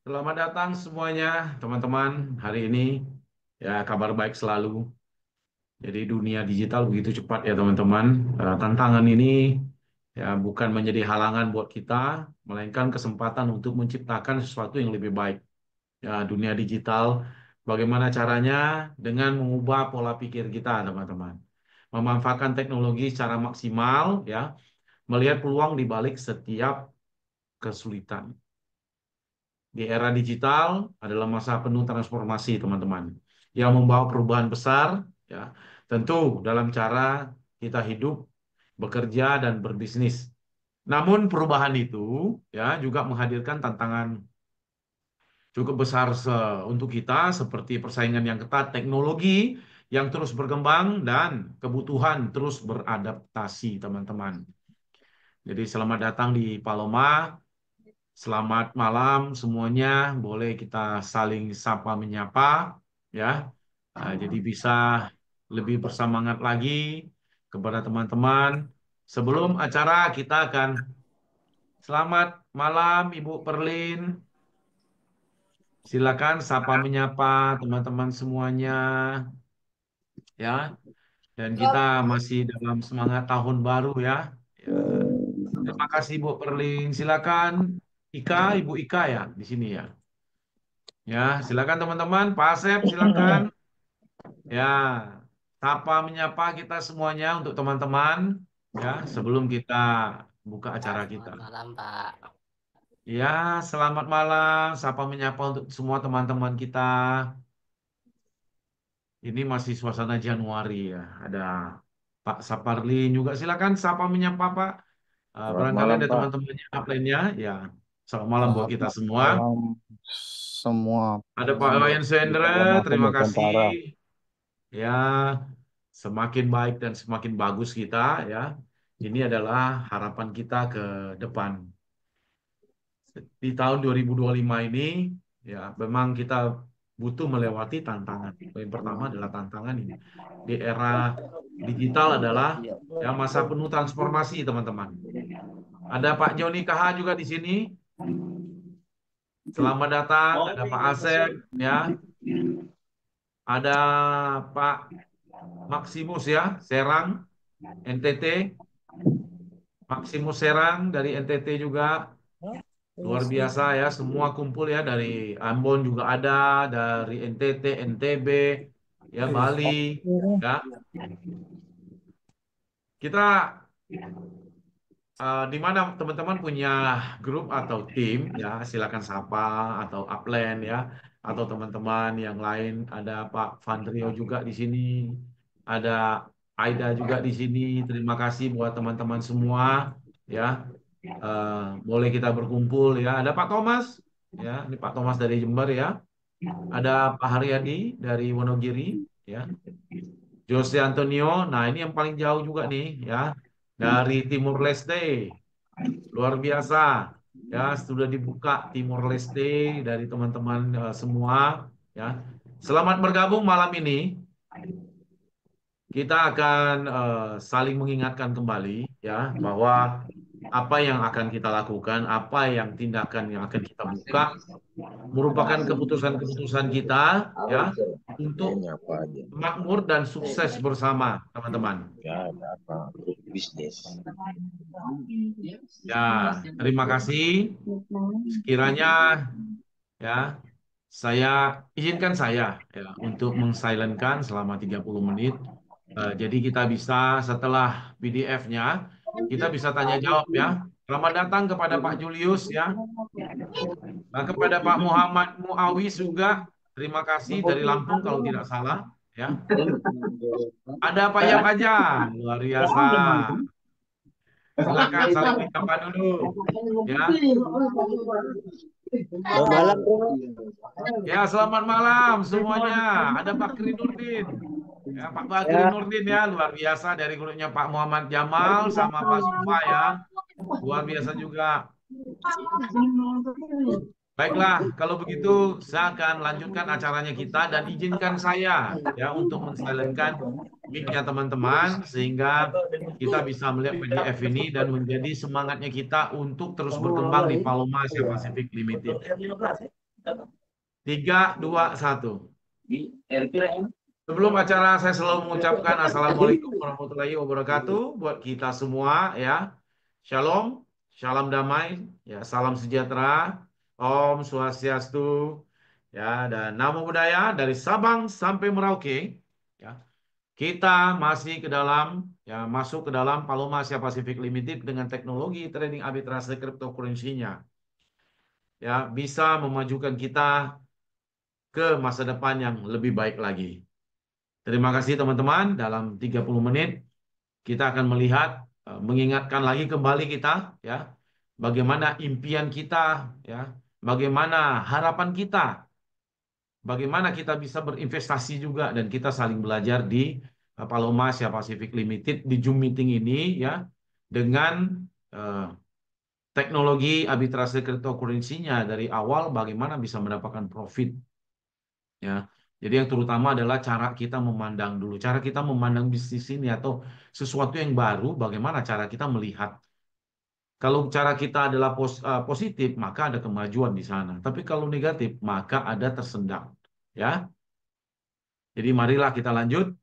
Selamat datang semuanya, teman-teman. Hari ini ya kabar baik selalu. Jadi dunia digital begitu cepat ya, teman-teman. Tantangan ini ya bukan menjadi halangan buat kita, melainkan kesempatan untuk menciptakan sesuatu yang lebih baik. Ya, dunia digital, bagaimana caranya dengan mengubah pola pikir kita, teman-teman. Memanfaatkan teknologi secara maksimal, ya, melihat peluang di balik setiap kesulitan. Di era digital adalah masa penuh transformasi, teman-teman, yang membawa perubahan besar, ya, tentu dalam cara kita hidup, bekerja, dan berbisnis. Namun perubahan itu ya juga menghadirkan tantangan cukup besar untuk kita seperti persaingan yang ketat, teknologi yang terus berkembang, dan kebutuhan terus beradaptasi, teman-teman. Jadi selamat datang di Paloma. Selamat malam semuanya. Boleh kita saling sapa menyapa, ya. Jadi bisa lebih bersemangat lagi kepada teman-teman. Sebelum acara kita akan selamat malam Ibu Perlin. Silakan sapa menyapa teman-teman semuanya, ya. Dan kita masih dalam semangat tahun baru, ya. Ya. Terima kasih Bu Perlin. Silakan Ika, Ibu Ika ya di sini ya. Ya, silakan teman-teman. Pak Asep, silakan. Ya, sapa menyapa kita semuanya untuk teman-teman. Ya, sebelum kita buka acara kita. Selamat malam, Pak. Ya, selamat malam. Sapa menyapa untuk semua teman-teman kita. Ini masih suasana Januari ya. Ada Pak Saparlin juga. Silakan sapa menyapa Pak. Selamat Barangkali malam, ada Pak. teman-temannya upline-nya. Ya, selamat malam buat kita Selamat semua. malam semua Ada Pak Wayan di Sendra, Palembang terima kasih. Nusantara. Ya, semakin baik dan semakin bagus kita ya. Ini adalah harapan kita ke depan. Di tahun 2025 ini ya memang kita butuh melewati tantangan. Yang pertama adalah tantangan ini. Di era digital adalah ya masa penuh transformasi, teman-teman. Ada Pak Joni KH juga di sini. Selamat datang. Ada Pak Asep ya. Ada Pak Maximus ya, Serang, NTT. Maximus Serang dari NTT juga. Luar biasa ya, semua kumpul ya dari Ambon juga ada, dari NTT, NTB, ya Bali, ya. Kita di mana teman-teman punya grup atau tim ya, silakan sapa atau upline ya, atau teman-teman yang lain. Ada Pak Vandrio juga di sini, ada Aida juga di sini. Terima kasih buat teman-teman semua ya. Eh, Boleh kita berkumpul ya. Ada Pak Thomas ya, ini Pak Thomas dari Jember ya. Ada Pak Haryadi dari Wonogiri ya. Jose Antonio, nah ini yang paling jauh juga nih ya, dari Timur Leste. Luar biasa ya, sudah dibuka Timur Leste dari teman-teman semua ya. Selamat bergabung malam ini. Kita akan saling mengingatkan kembali ya bahwa apa yang akan kita lakukan, apa yang tindakan yang akan kita buka merupakan keputusan-keputusan kita ya untuk Ini apa aja? makmur dan sukses bersama, teman-teman. Ya, ada apa? Untuk bisnis. Ya, terima kasih. Sekiranya ya saya izinkan saya ya untuk mengsilentkan selama 30 menit. Jadi kita bisa setelah PDF-nya kita bisa tanya jawab ya. Selamat datang kepada Pak Julius ya. Nah, kepada Pak Muhammad Muawis juga. Terima kasih dari Lampung kalau tidak salah ya. Ada Pak Yap aja, luar biasa. Silakan saling menyapa dulu ya. Selamat malam, bro. Ya, selamat malam semuanya. Ada Pak Kri Nurdin. Ya, Pak Bakri Ya, Nurdin ya, luar biasa dari grupnya Pak Muhammad Jamal sama Pak Sufa ya. Luar biasa juga. Baiklah, kalau begitu saya akan lanjutkan acaranya kita dan izinkan saya ya untuk mensilenkan mic-nya teman-teman sehingga kita bisa melihat PDF ini dan menjadi semangatnya kita untuk terus berkembang di Paloma Asia Pacific Limited. Tiga, dua, satu. Sebelum acara saya selalu mengucapkan Assalamualaikum warahmatullahi wabarakatuh buat kita semua ya. Shalom, salam damai, ya salam sejahtera, Om Swastiastu, ya dan Namo Buddhaya dari Sabang sampai Merauke. Ya, kita masih ke dalam ya masuk ke dalam Paloma Asia Pacific Limited dengan teknologi trading arbitrase cryptocurrency-nya. Ya, bisa memajukan kita ke masa depan yang lebih baik lagi. Terima kasih teman-teman. Dalam 30 menit kita akan melihat, mengingatkan lagi kembali kita, ya, bagaimana impian kita, ya, bagaimana harapan kita, bagaimana kita bisa berinvestasi juga dan kita saling belajar di Paloma Asia Pacific Limited di Zoom meeting ini, ya, dengan eh, teknologi arbitrase cryptocurrency-nya dari awal bagaimana bisa mendapatkan profit. Ya, jadi yang terutama adalah cara kita memandang dulu, cara kita memandang bisnis ini atau sesuatu yang baru, bagaimana cara kita melihat. Kalau cara kita adalah positif, maka ada kemajuan di sana. Tapi kalau negatif, maka ada tersendat. Ya, jadi marilah kita lanjut.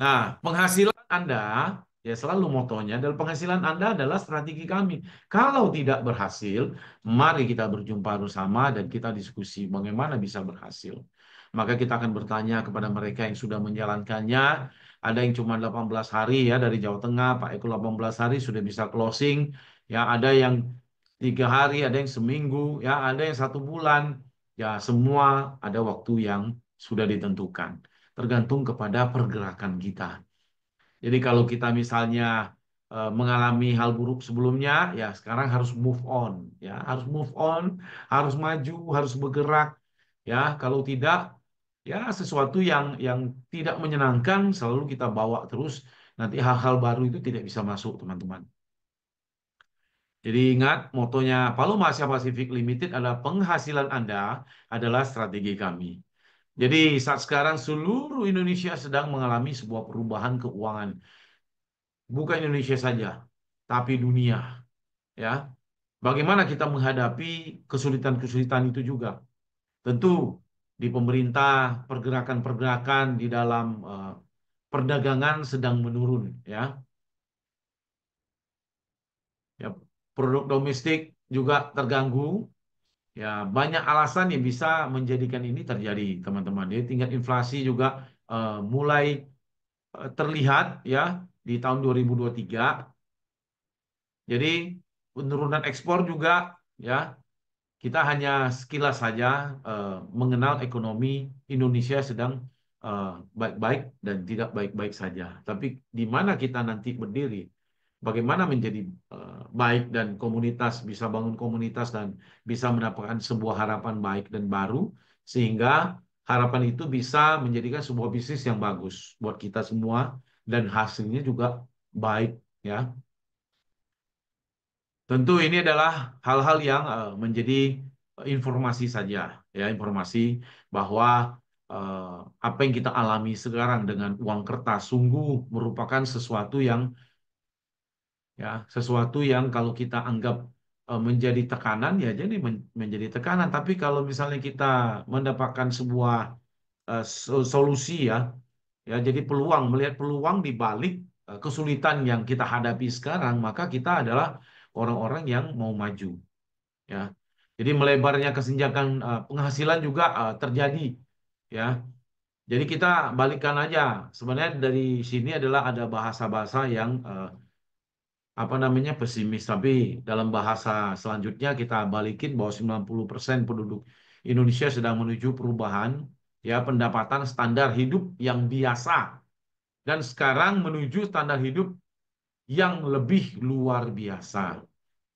Nah, penghasilan Anda, ya selalu motonya, dan penghasilan Anda adalah strategi kami. Kalau tidak berhasil, mari kita berjumpa bersama dan kita diskusi bagaimana bisa berhasil. Maka kita akan bertanya kepada mereka yang sudah menjalankannya. Ada yang cuma 18 hari ya dari Jawa Tengah, Pak Eko 18 hari sudah bisa closing. Ya, ada yang 3 hari, ada yang seminggu, ya ada yang 1 bulan. Ya, semua ada waktu yang sudah ditentukan tergantung kepada pergerakan kita. Jadi kalau kita misalnya mengalami hal buruk sebelumnya, ya sekarang harus move on, ya harus move on, harus maju, harus bergerak, ya kalau tidak, ya sesuatu yang tidak menyenangkan selalu kita bawa terus, nanti hal-hal baru itu tidak bisa masuk, teman-teman. Jadi ingat, motonya Paloma Asia Pacific Limited adalah penghasilan Anda adalah strategi kami. Jadi saat sekarang seluruh Indonesia sedang mengalami sebuah perubahan keuangan. Bukan Indonesia saja, tapi dunia. Ya, bagaimana kita menghadapi kesulitan-kesulitan itu juga? Tentu di pemerintah pergerakan-pergerakan di dalam perdagangan sedang menurun. Ya, ya produk domestik juga terganggu. Ya, banyak alasan yang bisa menjadikan ini terjadi, teman-teman. Jadi tingkat inflasi juga mulai terlihat ya di tahun 2023. Jadi penurunan ekspor juga ya kita hanya sekilas saja mengenal ekonomi Indonesia sedang eh, baik-baik dan tidak baik-baik saja. Tapi di mana kita nanti berdiri, bagaimana menjadi baik dan komunitas bisa bangun komunitas dan bisa mendapatkan sebuah harapan baik dan baru sehingga harapan itu bisa menjadikan sebuah bisnis yang bagus buat kita semua dan hasilnya juga baik ya. Tentu ini adalah hal-hal yang menjadi informasi saja, ya informasi bahwa eh, apa yang kita alami sekarang dengan uang kertas sungguh merupakan sesuatu yang kalau kita anggap menjadi tekanan ya jadi menjadi tekanan. Tapi kalau misalnya kita mendapatkan sebuah solusi ya jadi peluang melihat peluang di balik kesulitan yang kita hadapi sekarang, maka kita adalah orang-orang yang mau maju. Ya. Jadi melebarnya kesenjangan penghasilan juga terjadi ya. Jadi kita balikan aja. Sebenarnya dari sini adalah ada bahasa-bahasa yang apa namanya pesimis, tapi dalam bahasa selanjutnya kita balikin bahwa 90% penduduk Indonesia sedang menuju perubahan ya pendapatan standar hidup yang biasa dan sekarang menuju standar hidup yang lebih luar biasa.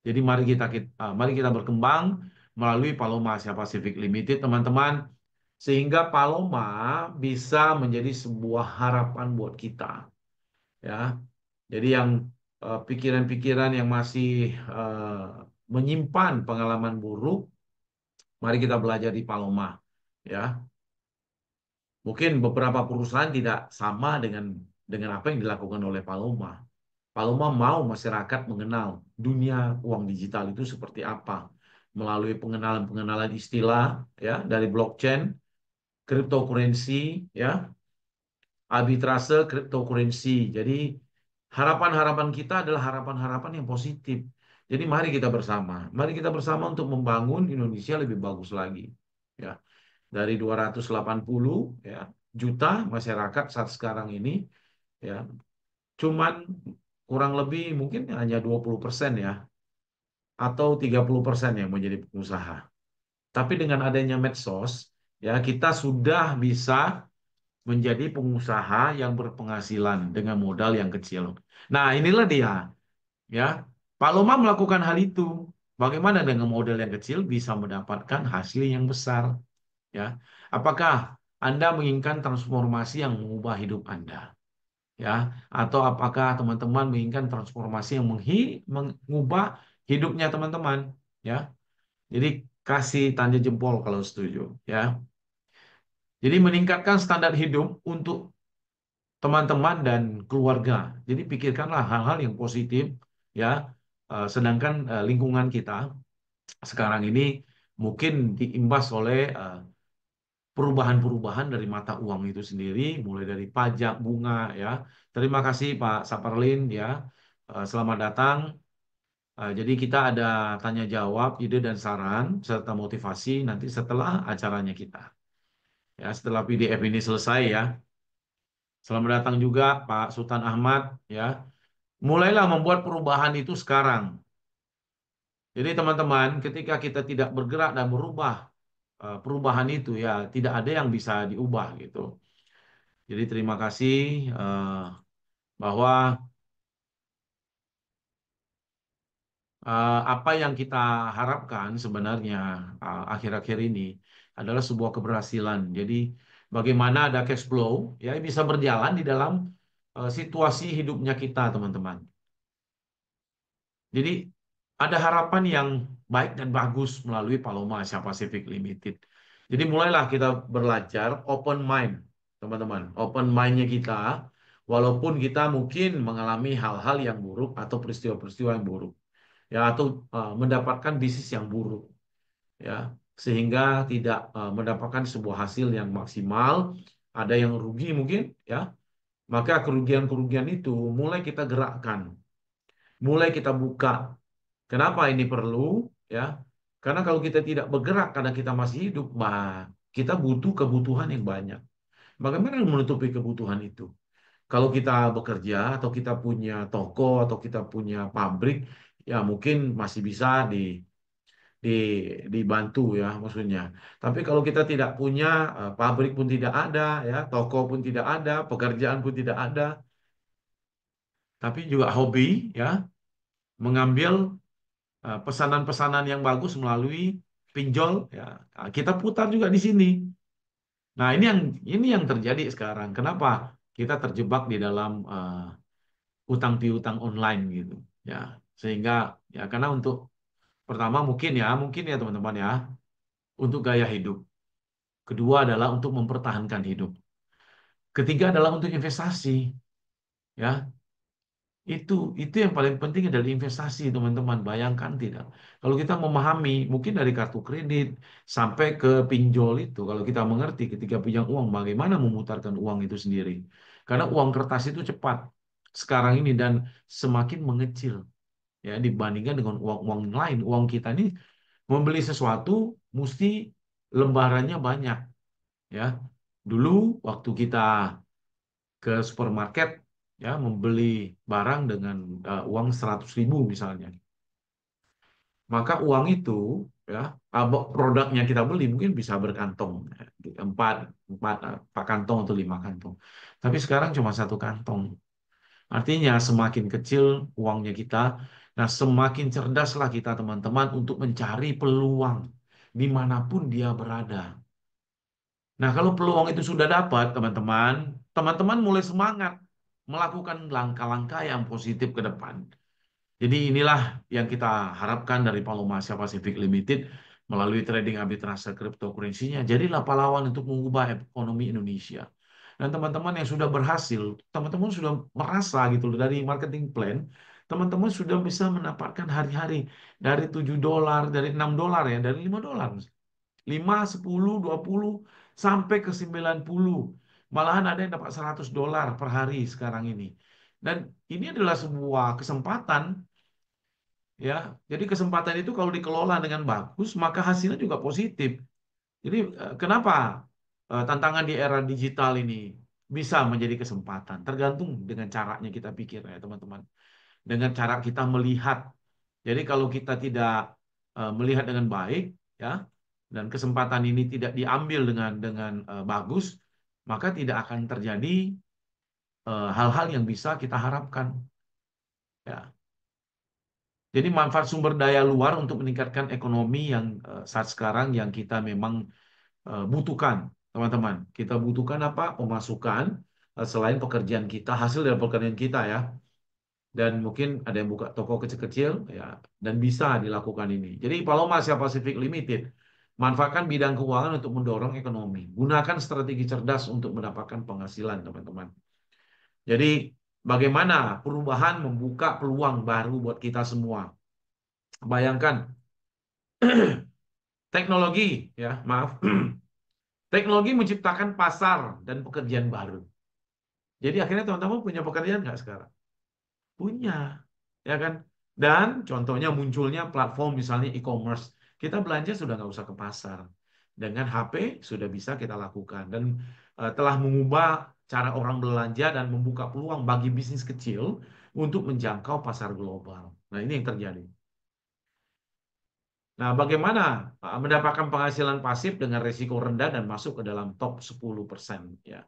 Jadi mari kita berkembang melalui Paloma Asia Pacific Limited, teman-teman, sehingga Paloma bisa menjadi sebuah harapan buat kita, ya. Jadi yang pikiran-pikiran yang masih menyimpan pengalaman buruk, mari kita belajar di Paloma, ya. Mungkin beberapa perusahaan tidak sama dengan apa yang dilakukan oleh Paloma. Paloma mau masyarakat mengenal dunia uang digital itu seperti apa. melalui pengenalan-pengenalan istilah ya dari blockchain, cryptocurrency, ya, arbitrase cryptocurrency. Jadi harapan-harapan kita adalah harapan-harapan yang positif. Jadi mari kita bersama untuk membangun Indonesia lebih bagus lagi. Ya, dari 280 ya juta masyarakat saat sekarang ini, ya, cuman kurang lebih mungkin hanya 20% ya atau 30% yang menjadi pengusaha. Tapi dengan adanya medsos, ya kita sudah bisa menjadi pengusaha yang berpenghasilan dengan modal yang kecil. Nah, inilah dia, ya. Pak Loma melakukan hal itu. Bagaimana dengan modal yang kecil bisa mendapatkan hasil yang besar, ya? Apakah Anda menginginkan transformasi yang mengubah hidup Anda, ya? Atau apakah teman-teman menginginkan transformasi yang mengubah hidupnya teman-teman, ya? Jadi kasih tanda jempol kalau setuju, ya. Jadi meningkatkan standar hidup untuk teman-teman dan keluarga. Jadi pikirkanlah hal-hal yang positif, ya. Sedangkan lingkungan kita sekarang ini mungkin diimbas oleh perubahan-perubahan dari mata uang itu sendiri, mulai dari pajak, bunga, ya. Terima kasih Pak Saparlin, ya. Selamat datang. Jadi kita ada tanya jawab, ide dan saran serta motivasi nanti setelah acaranya kita. Ya, setelah PDF ini selesai, ya. Selamat datang juga Pak Sultan Ahmad, ya. Mulailah membuat perubahan itu sekarang. Jadi teman-teman, ketika kita tidak bergerak dan berubah, perubahan itu ya tidak ada yang bisa diubah gitu. Jadi terima kasih bahwa apa yang kita harapkan sebenarnya akhir-akhir ini adalah sebuah keberhasilan. Jadi bagaimana ada cash flow ya bisa berjalan di dalam situasi hidupnya kita, teman-teman. Jadi ada harapan yang baik dan bagus melalui Paloma Asia Pacific Limited. Jadi mulailah kita belajar open mind, teman-teman. Open mind-nya kita, walaupun kita mungkin mengalami hal-hal yang buruk atau peristiwa-peristiwa yang buruk, ya, atau mendapatkan bisnis yang buruk, ya, sehingga tidak mendapatkan sebuah hasil yang maksimal, ada yang rugi mungkin, ya. Maka kerugian-kerugian itu mulai kita gerakkan, mulai kita buka. Kenapa ini perlu? Ya, karena kalau kita tidak bergerak karena kita masih hidup, kita butuh kebutuhan yang banyak. Bagaimana menutupi kebutuhan itu? Kalau kita bekerja atau kita punya toko atau kita punya pabrik, ya mungkin masih bisa di, dibantu ya maksudnya. Tapi kalau kita tidak punya, pabrik pun tidak ada, ya toko pun tidak ada, pekerjaan pun tidak ada, tapi juga hobi, ya, mengambil pesanan-pesanan yang bagus melalui pinjol, ya. Nah, kita putar juga di sini. Nah, ini yang terjadi sekarang. Kenapa kita terjebak di dalam utang piutang online gitu, ya. Sehingga ya karena untuk pertama mungkin ya teman-teman, ya, untuk gaya hidup. Kedua adalah untuk mempertahankan hidup. Ketiga adalah untuk investasi, ya. Itu yang paling penting dari investasi, teman-teman. Bayangkan tidak? Kalau kita memahami, mungkin dari kartu kredit sampai ke pinjol itu, kalau kita mengerti ketika pinjam uang, bagaimana memutarkan uang itu sendiri. Karena uang kertas itu cepat sekarang ini dan semakin mengecil, ya, dibandingkan dengan uang-uang lain. Uang kita ini membeli sesuatu mesti lembarannya banyak, ya. Dulu waktu kita ke supermarket, ya, membeli barang dengan uang 100.000 misalnya, maka uang itu, ya, produknya kita beli mungkin bisa berkantong, empat empat kantong atau 5 kantong, tapi sekarang cuma 1 kantong. Artinya semakin kecil uangnya kita, nah semakin cerdaslah kita teman-teman untuk mencari peluang dimanapun dia berada. Nah, kalau peluang itu sudah dapat, teman-teman, teman-teman mulai semangat melakukan langkah-langkah yang positif ke depan. Jadi inilah yang kita harapkan dari Paloma Asia Pacific Limited melalui trading arbitrase cryptocurrency-nya. Jadilah pahlawan untuk mengubah ekonomi Indonesia. Dan teman-teman yang sudah berhasil, teman-teman sudah merasa gitu loh, dari marketing plan, teman-teman sudah bisa mendapatkan hari-hari dari $7, dari $6 ya, dari $5. 5, 10, 20 sampai ke 90. Malahan ada yang dapat $100 per hari sekarang ini. Dan ini adalah sebuah kesempatan ya. Jadi kesempatan itu kalau dikelola dengan bagus, maka hasilnya juga positif. Jadi kenapa tantangan di era digital ini bisa menjadi kesempatan? Tergantung dengan caranya kita pikir ya teman-teman. Dengan cara kita melihat. Jadi kalau kita tidak melihat dengan baik ya, dan kesempatan ini tidak diambil dengan bagus, maka tidak akan terjadi hal-hal yang bisa kita harapkan. Ya. Jadi manfaat sumber daya luar untuk meningkatkan ekonomi yang saat sekarang yang kita memang butuhkan, teman-teman. Kita butuhkan apa? Pemasukan selain pekerjaan kita, hasil dari pekerjaan kita ya. Dan mungkin ada yang buka toko kecil-kecil ya, dan bisa dilakukan ini. Jadi Paloma Asia Pacific Limited manfaatkan bidang keuangan untuk mendorong ekonomi. Gunakan strategi cerdas untuk mendapatkan penghasilan, teman-teman. Jadi bagaimana perubahan membuka peluang baru buat kita semua. Bayangkan teknologi ya, maaf. Teknologi menciptakan pasar dan pekerjaan baru. Jadi akhirnya teman-teman punya pekerjaan nggak sekarang? Punya, ya kan? Dan contohnya munculnya platform misalnya e-commerce. Kita belanja sudah nggak usah ke pasar. Dengan HP sudah bisa kita lakukan. Dan telah mengubah cara orang belanja dan membuka peluang bagi bisnis kecil untuk menjangkau pasar global. Nah, ini yang terjadi. Nah, bagaimana mendapatkan penghasilan pasif dengan risiko rendah dan masuk ke dalam top 10%, ya.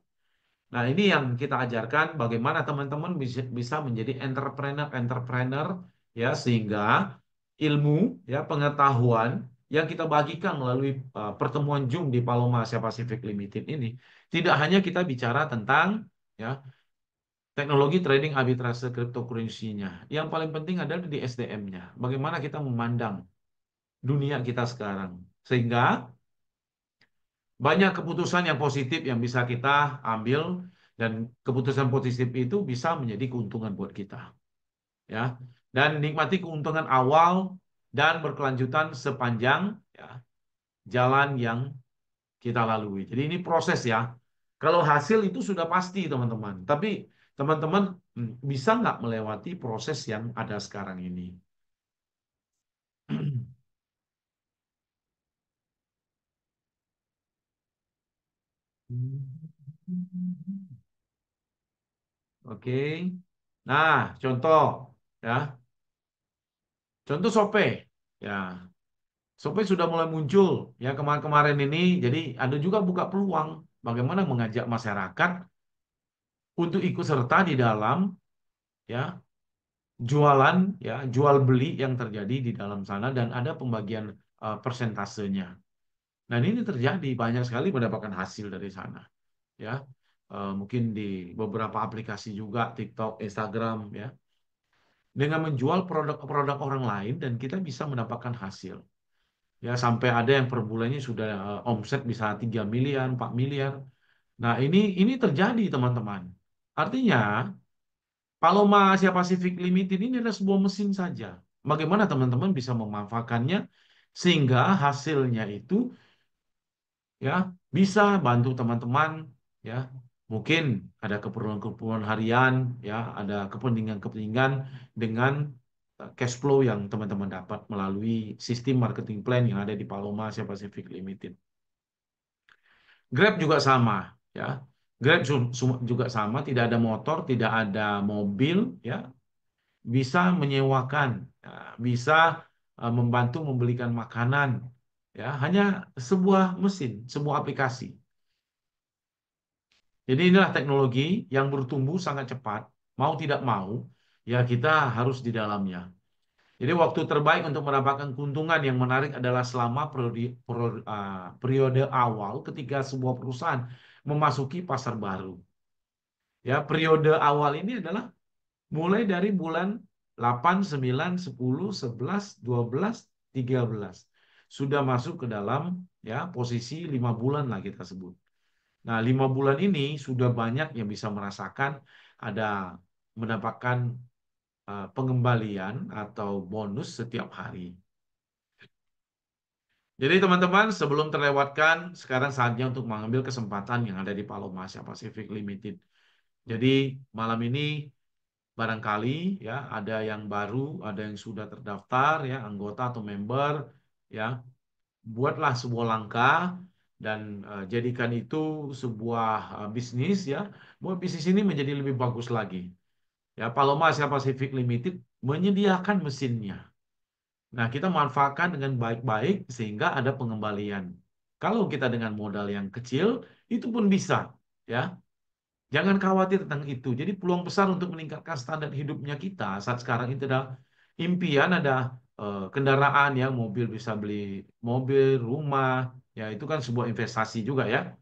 Nah, ini yang kita ajarkan bagaimana teman-teman bisa menjadi entrepreneur-entrepreneur ya, sehingga ilmu ya, pengetahuan yang kita bagikan melalui pertemuan Zoom di Paloma Asia Pacific Limited ini tidak hanya kita bicara tentang ya teknologi trading arbitrase cryptocurrency-nya. Yang paling penting adalah di SDM-nya. Bagaimana kita memandang dunia kita sekarang. Sehingga banyak keputusan yang positif yang bisa kita ambil dan keputusan positif itu bisa menjadi keuntungan buat kita, ya. Dan nikmati keuntungan awal dan berkelanjutan sepanjang ya, jalan yang kita lalui. Jadi ini proses ya. Kalau hasil itu sudah pasti teman-teman, tapi teman-teman bisa nggak melewati proses yang ada sekarang ini? Oke. Nah, contoh ya. Contoh Shopee. Ya, Shopee sudah mulai muncul ya kemarin-kemarin ini. Jadi ada juga buka peluang bagaimana mengajak masyarakat untuk ikut serta di dalam ya jualan ya jual beli yang terjadi di dalam sana dan ada pembagian persentasenya. Dan ini terjadi banyak sekali mendapatkan hasil dari sana ya. Mungkin di beberapa aplikasi juga TikTok, Instagram ya. Dengan menjual produk-produk orang lain dan kita bisa mendapatkan hasil. Ya, sampai ada yang per bulannya sudah omset bisa 3 miliar, 4 miliar. Nah, ini terjadi, teman-teman. Artinya, Paloma Asia Pacific Limited ini adalah sebuah mesin saja. Bagaimana teman-teman bisa memanfaatkannya sehingga hasilnya itu ya bisa bantu teman-teman ya. Mungkin ada keperluan-keperluan harian ya, ada kepentingan-kepentingan dengan cash flow yang teman-teman dapat melalui sistem marketing plan yang ada di Paloma Asia Pacific Limited. Grab juga sama ya. Grab juga sama, tidak ada motor, tidak ada mobil ya, bisa menyewakan, ya, bisa membantu membelikan makanan ya, hanya sebuah mesin, sebuah aplikasi. Jadi inilah teknologi yang bertumbuh sangat cepat, mau tidak mau ya kita harus di dalamnya. Jadi waktu terbaik untuk mendapatkan keuntungan yang menarik adalah selama periode awal ketika sebuah perusahaan memasuki pasar baru. Ya, periode awal ini adalah mulai dari bulan 8, 9, 10, 11, 12, 13. Sudah masuk ke dalam ya posisi 5 bulan lah kita sebut. Nah, 5 bulan ini sudah banyak yang bisa merasakan ada mendapatkan pengembalian atau bonus setiap hari. Jadi teman-teman, sebelum terlewatkan, sekarang saatnya untuk mengambil kesempatan yang ada di Paloma Asia Pacific Limited. Jadi malam ini barangkali ya ada yang baru, ada yang sudah terdaftar ya, anggota atau member ya, buatlah sebuah langkah dan jadikan itu sebuah bisnis ya, buat bisnis ini menjadi lebih bagus lagi. Ya, Paloma Asia Pacific Limited menyediakan mesinnya. Nah, kita manfaatkan dengan baik-baik sehingga ada pengembalian. Kalau kita dengan modal yang kecil, itu pun bisa, ya. Jangan khawatir tentang itu. Jadi peluang besar untuk meningkatkan standar hidupnya kita saat sekarang itu adalah impian ada kendaraan ya, mobil bisa beli mobil, rumah, ya itu kan sebuah investasi juga ya.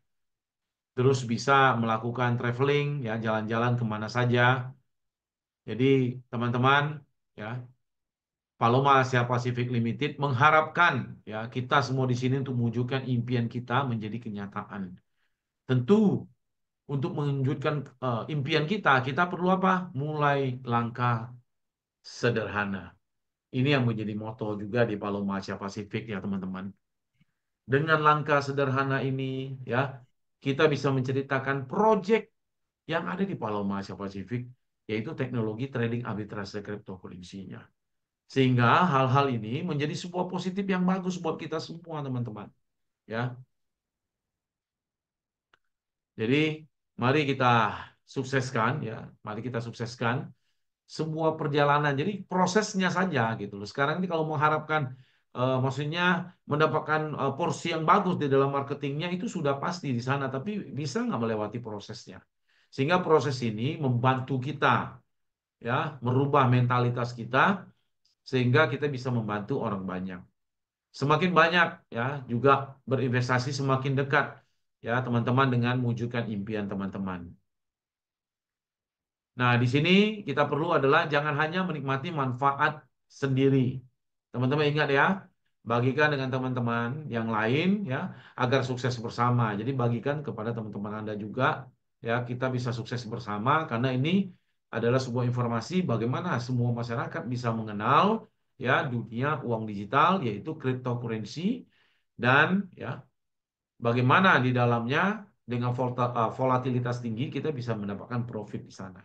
Terus bisa melakukan traveling ya, jalan-jalan kemana saja. Jadi teman-teman ya, Paloma Asia Pacific Limited mengharapkan ya kita semua di sini untuk mewujudkan impian kita menjadi kenyataan. Tentu untuk mewujudkan impian kita, kita perlu apa? Mulai langkah sederhana. Ini yang menjadi moto juga di Paloma Asia Pasifik ya teman-teman. Dengan langkah sederhana ini ya, kita bisa menceritakan proyek yang ada di Paloma Asia Pasifik, yaitu teknologi trading arbitrase cryptocurrency-nya. Sehingga hal-hal ini menjadi sebuah positif yang bagus buat kita semua teman-teman. Ya, jadi mari kita sukseskan ya, mari kita sukseskan sebuah perjalanan. Jadi prosesnya saja gitu loh. Sekarang ini kalau mengharapkan maksudnya mendapatkan porsi yang bagus di dalam marketingnya itu sudah pasti di sana, tapi bisa nggak melewati prosesnya. Sehingga proses ini membantu kita ya merubah mentalitas kita sehingga kita bisa membantu orang banyak. Semakin banyak ya juga berinvestasi semakin dekat ya teman-teman dengan mewujudkan impian teman-teman. Nah, di sini kita perlu adalah jangan hanya menikmati manfaat sendiri. Teman-teman ingat ya, bagikan dengan teman-teman yang lain ya agar sukses bersama. Jadi bagikan kepada teman-teman Anda juga ya kita bisa sukses bersama karena ini adalah sebuah informasi bagaimana semua masyarakat bisa mengenal ya dunia uang digital yaitu cryptocurrency dan ya bagaimana di dalamnya dengan volatilitas tinggi kita bisa mendapatkan profit di sana.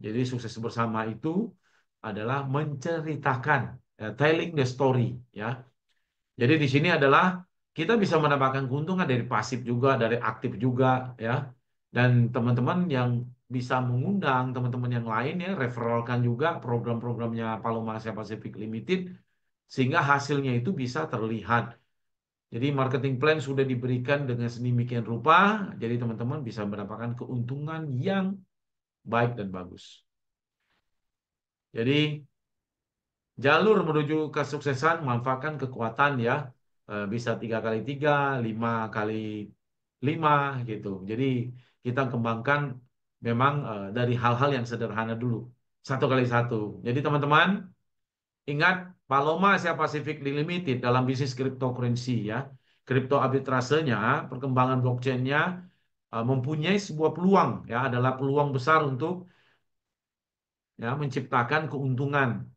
Jadi sukses bersama itu adalah menceritakan, telling the story, ya. Jadi di sini adalah kita bisa mendapatkan keuntungan dari pasif juga, dari aktif juga, ya. Dan teman-teman yang bisa mengundang teman-teman yang lain ya, referralkan juga program-programnya Paloma Asia Pacific Limited, sehingga hasilnya itu bisa terlihat. Jadi marketing plan sudah diberikan dengan sedemikian rupa, jadi teman-teman bisa mendapatkan keuntungan yang baik dan bagus. Jadi jalur menuju kesuksesan manfaatkan kekuatan ya. Bisa 3 kali 3, 5 kali 5 gitu. Jadi kita kembangkan memang dari hal-hal yang sederhana dulu. 1 kali 1. Jadi teman-teman ingat Paloma Asia Pacific Limited dalam bisnis cryptocurrency ya. Crypto arbitrasenya, perkembangan blockchain-nya mempunyai sebuah peluang ya, adalah peluang besar untuk ya menciptakan keuntungan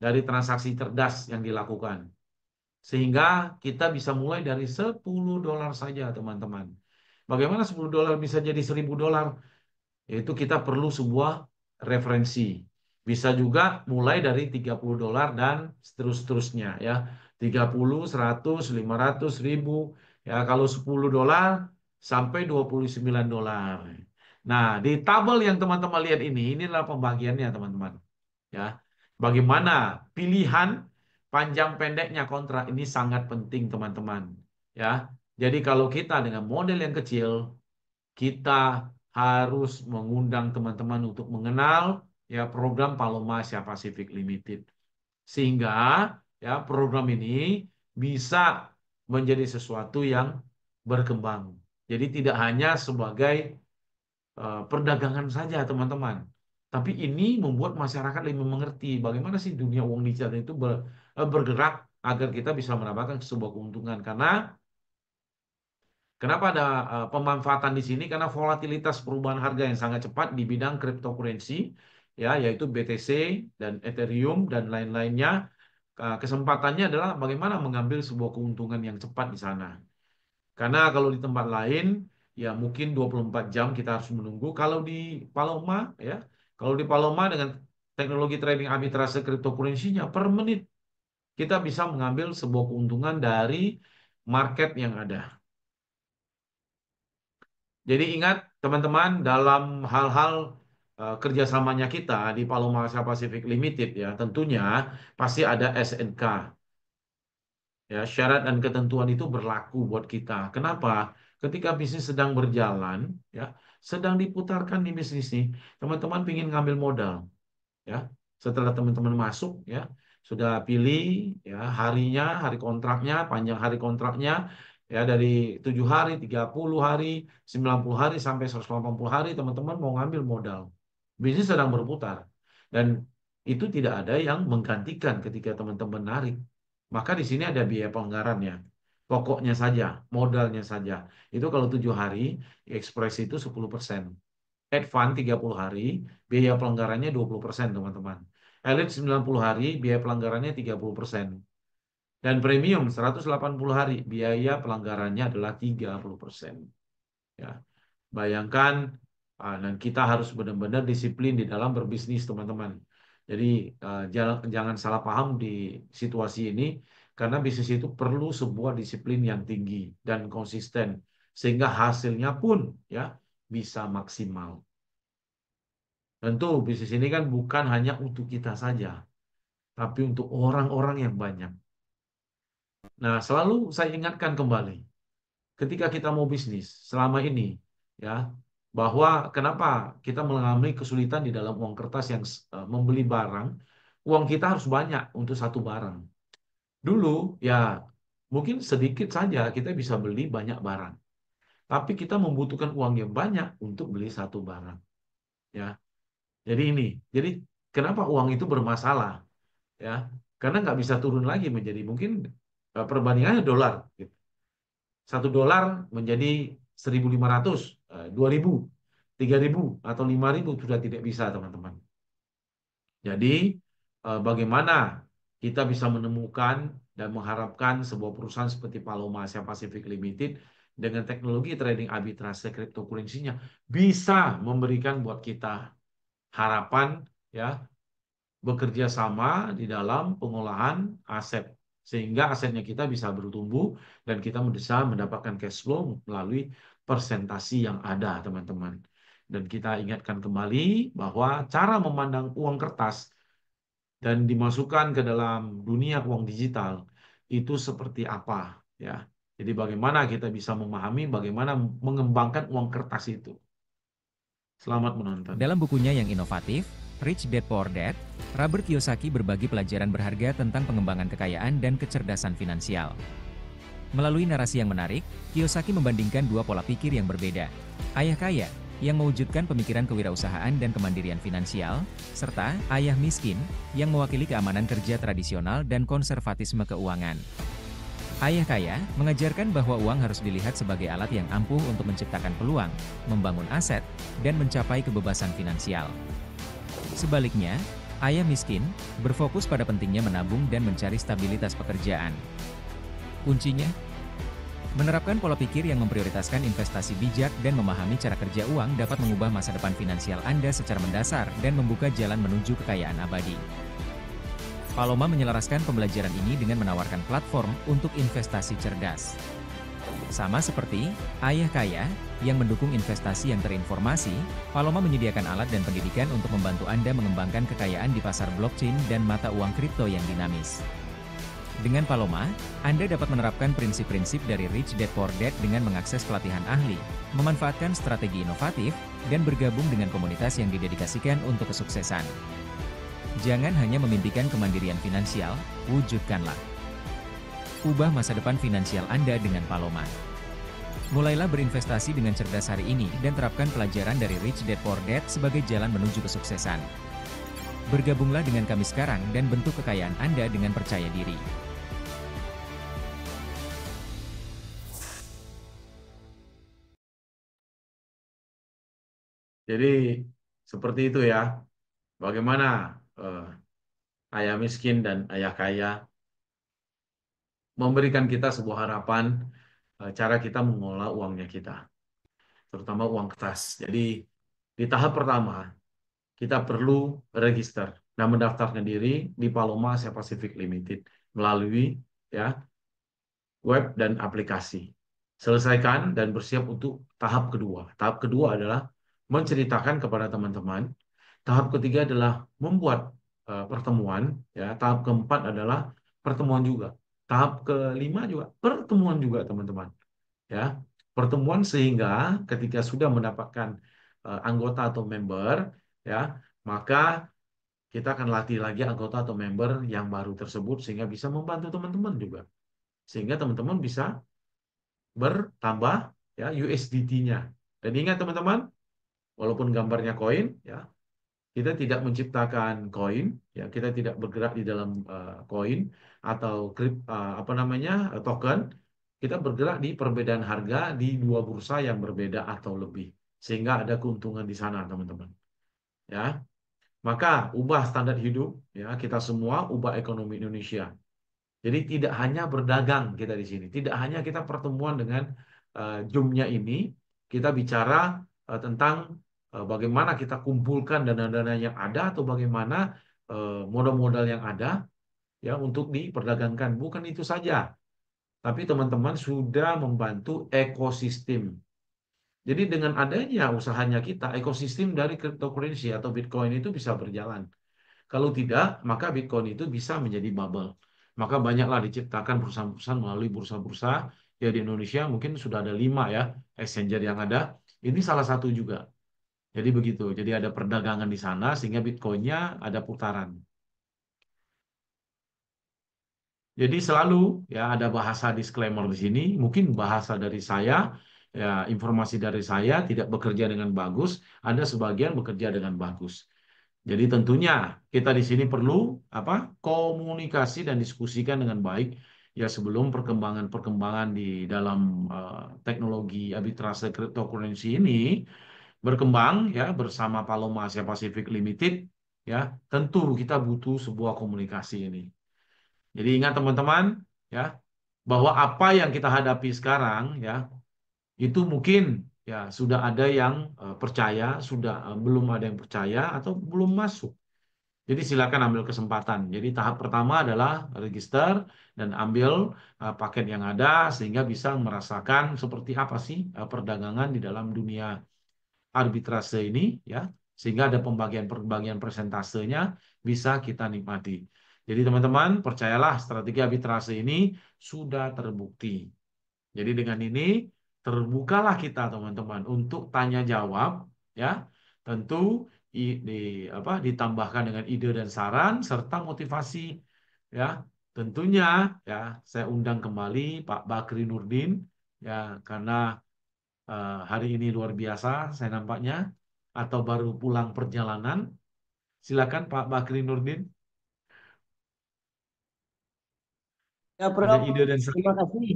dari transaksi cerdas yang dilakukan. Sehingga kita bisa mulai dari $10 saja, teman-teman. Bagaimana $10 bisa jadi $1.000? Yaitu kita perlu sebuah referensi. Bisa juga mulai dari $30 dan seterusnya ya. 30, 100, 500, 1000. Ya, kalau $10 sampai $29. Nah, di tabel yang teman-teman lihat ini adalah pembagiannya, teman-teman. Ya, bagaimana pilihan panjang pendeknya kontrak ini sangat penting teman-teman. Ya, jadi kalau kita dengan model yang kecil, kita harus mengundang teman-teman untuk mengenal ya program Paloma Asia Pacific Limited, sehingga ya program ini bisa menjadi sesuatu yang berkembang. Jadi tidak hanya sebagai perdagangan saja, teman-teman. Tapi ini membuat masyarakat lebih mengerti bagaimana sih dunia uang digital itu bergerak agar kita bisa mendapatkan sebuah keuntungan. Karena Kenapa ada pemanfaatan di sini? Karena volatilitas perubahan harga yang sangat cepat di bidang cryptocurrency, ya, yaitu BTC dan Ethereum dan lain-lainnya. Kesempatannya adalah bagaimana mengambil sebuah keuntungan yang cepat di sana. Karena kalau di tempat lain, ya mungkin 24 jam kita harus menunggu. Kalau di Paloma dengan teknologi trading arbitrase cryptocurrency-nya per menit kita bisa mengambil sebuah keuntungan dari market yang ada. Jadi ingat teman-teman dalam hal-hal kerjasamanya kita di Paloma Asia Pacific Limited ya tentunya pasti ada SNK ya syarat dan ketentuan itu berlaku buat kita. Kenapa? Ketika bisnis sedang berjalan ya sedang diputarkan di bisnis ini teman-teman ingin ngambil modal ya setelah teman-teman masuk ya sudah pilih ya harinya hari kontraknya panjang hari kontraknya ya dari 7 hari 30 hari 90 hari sampai 180 hari teman-teman mau ngambil modal bisnis sedang berputar dan itu tidak ada yang menggantikan ketika teman-teman narik maka di sini ada biaya pelanggarannya pokoknya saja modalnya saja itu kalau 7 hari ekspresi itu 10%. Advance 30 hari, biaya pelanggarannya 20% teman-teman. Elite 90 hari, biaya pelanggarannya 30%. Dan premium 180 hari, biaya pelanggarannya adalah 30%. Ya, bayangkan, dan kita harus benar-benar disiplin di dalam berbisnis teman-teman. Jadi jangan salah paham di situasi ini, karena bisnis itu perlu sebuah disiplin yang tinggi dan konsisten, sehingga hasilnya pun ya bisa maksimal. Tentu bisnis ini kan bukan hanya untuk kita saja, tapi untuk orang-orang yang banyak. Nah, selalu saya ingatkan kembali, ketika kita mau bisnis selama ini, ya, bahwa kenapa kita mengalami kesulitan di dalam uang kertas yang membeli barang, uang kita harus banyak untuk satu barang. Dulu, ya, mungkin sedikit saja kita bisa beli banyak barang, tapi kita membutuhkan uang yang banyak untuk beli satu barang, ya. Jadi kenapa uang itu bermasalah? Ya karena nggak bisa turun lagi menjadi mungkin perbandingannya dolar gitu. 1 dolar menjadi 1.500, 2.000, 3.000 atau 5.000 sudah tidak bisa teman-teman. Jadi bagaimana kita bisa menemukan dan mengharapkan sebuah perusahaan seperti Paloma Asia Pacific Limited dengan teknologi trading arbitrase cryptocurrency-nya bisa memberikan buat kita harapan ya bekerja sama di dalam pengolahan aset sehingga asetnya kita bisa bertumbuh dan kita bisa mendapatkan cash flow melalui persentasi yang ada teman-teman. Dan kita ingatkan kembali bahwa cara memandang uang kertas dan dimasukkan ke dalam dunia uang digital itu seperti apa ya. Jadi bagaimana kita bisa memahami bagaimana mengembangkan uang kertas itu. Selamat menonton. Dalam bukunya yang inovatif, Rich Dad Poor Dad, Robert Kiyosaki berbagi pelajaran berharga tentang pengembangan kekayaan dan kecerdasan finansial. Melalui narasi yang menarik, Kiyosaki membandingkan dua pola pikir yang berbeda. Ayah kaya, yang mewujudkan pemikiran kewirausahaan dan kemandirian finansial, serta ayah miskin, yang mewakili keamanan kerja tradisional dan konservatisme keuangan. Ayah kaya mengajarkan bahwa uang harus dilihat sebagai alat yang ampuh untuk menciptakan peluang, membangun aset, dan mencapai kebebasan finansial. Sebaliknya, ayah miskin berfokus pada pentingnya menabung dan mencari stabilitas pekerjaan. Kuncinya, menerapkan pola pikir yang memprioritaskan investasi bijak dan memahami cara kerja uang dapat mengubah masa depan finansial Anda secara mendasar dan membuka jalan menuju kekayaan abadi. Paloma menyelaraskan pembelajaran ini dengan menawarkan platform untuk investasi cerdas. Sama seperti Ayah Kaya, yang mendukung investasi yang terinformasi, Paloma menyediakan alat dan pendidikan untuk membantu Anda mengembangkan kekayaan di pasar blockchain dan mata uang kripto yang dinamis. Dengan Paloma, Anda dapat menerapkan prinsip-prinsip dari Rich Dad Poor Dad dengan mengakses pelatihan ahli, memanfaatkan strategi inovatif, dan bergabung dengan komunitas yang didedikasikan untuk kesuksesan. Jangan hanya memimpikan kemandirian finansial, wujudkanlah. Ubah masa depan finansial Anda dengan Paloma. Mulailah berinvestasi dengan cerdas hari ini dan terapkan pelajaran dari Rich Dad Poor Dad sebagai jalan menuju kesuksesan. Bergabunglah dengan kami sekarang dan bentuk kekayaan Anda dengan percaya diri. Jadi seperti itu ya. Bagaimana eh, ayah miskin dan ayah kaya memberikan kita sebuah harapan cara kita mengelola uangnya kita, terutama uang kertas. Jadi di tahap pertama kita perlu register dan mendaftarkan diri di Paloma Asia Pacific Limited melalui ya web dan aplikasi. Selesaikan dan bersiap untuk tahap kedua. Tahap kedua adalah menceritakan kepada teman-teman. Tahap ketiga adalah membuat pertemuan. Ya, tahap keempat adalah pertemuan juga. Tahap kelima juga pertemuan juga, teman-teman. Ya, pertemuan sehingga ketika sudah mendapatkan anggota atau member, ya, maka kita akan latih lagi anggota atau member yang baru tersebut sehingga bisa membantu teman-teman juga. Sehingga teman-teman bisa bertambah ya USDT-nya. Dan ingat teman-teman, walaupun gambarnya koin, ya kita tidak menciptakan koin, ya kita tidak bergerak di dalam koin atau apa namanya token. Kita bergerak di perbedaan harga di dua bursa yang berbeda atau lebih, sehingga ada keuntungan di sana, teman-teman. Ya, maka ubah standar hidup, ya kita semua ubah ekonomi Indonesia. Jadi tidak hanya berdagang kita di sini, tidak hanya kita pertemuan dengan Zoom-nya ini, kita bicara tentang bagaimana kita kumpulkan dana-dana yang ada atau bagaimana modal-modal yang ada ya untuk diperdagangkan. Bukan itu saja, tapi teman-teman sudah membantu ekosistem. Jadi dengan adanya usahanya kita, ekosistem dari cryptocurrency atau Bitcoin itu bisa berjalan. Kalau tidak, maka Bitcoin itu bisa menjadi bubble. Maka banyaklah diciptakan perusahaan-perusahaan melalui bursa-bursa. Ya di Indonesia mungkin sudah ada 5 ya exchanger yang ada. Ini salah satu juga. Jadi begitu. Jadi ada perdagangan di sana sehingga Bitcoinnya ada putaran. Jadi selalu ya ada bahasa disclaimer di sini. Mungkin bahasa dari saya, ya informasi dari saya tidak bekerja dengan bagus. Ada sebagian bekerja dengan bagus. Jadi tentunya kita di sini perlu apa? Komunikasi dan diskusikan dengan baik ya sebelum perkembangan-perkembangan di dalam teknologi arbitrase cryptocurrency ini berkembang ya bersama Paloma Asia Pacific Limited ya tentu kita butuh sebuah komunikasi ini. Jadi ingat teman-teman ya bahwa apa yang kita hadapi sekarang ya itu mungkin ya sudah ada yang percaya, sudah belum ada yang percaya atau belum masuk. Jadi silakan ambil kesempatan. Jadi tahap pertama adalah register dan ambil paket yang ada sehingga bisa merasakan seperti apa sih perdagangan di dalam dunia arbitrase ini ya. Sehingga ada pembagian-pembagian persentasenya bisa kita nikmati. Jadi teman-teman percayalah strategi arbitrase ini sudah terbukti. Jadi dengan ini terbukalah kita teman-teman untuk tanya jawab ya. Tentu di apa ditambahkan dengan ide dan saran serta motivasi ya. Tentunya ya saya undang kembali Pak Bakri Nurdin ya karena hari ini luar biasa saya nampaknya atau baru pulang perjalanan. Silakan Pak Bakri Nurdin Ya, ada Prof. ide dan Terima saran. kasih.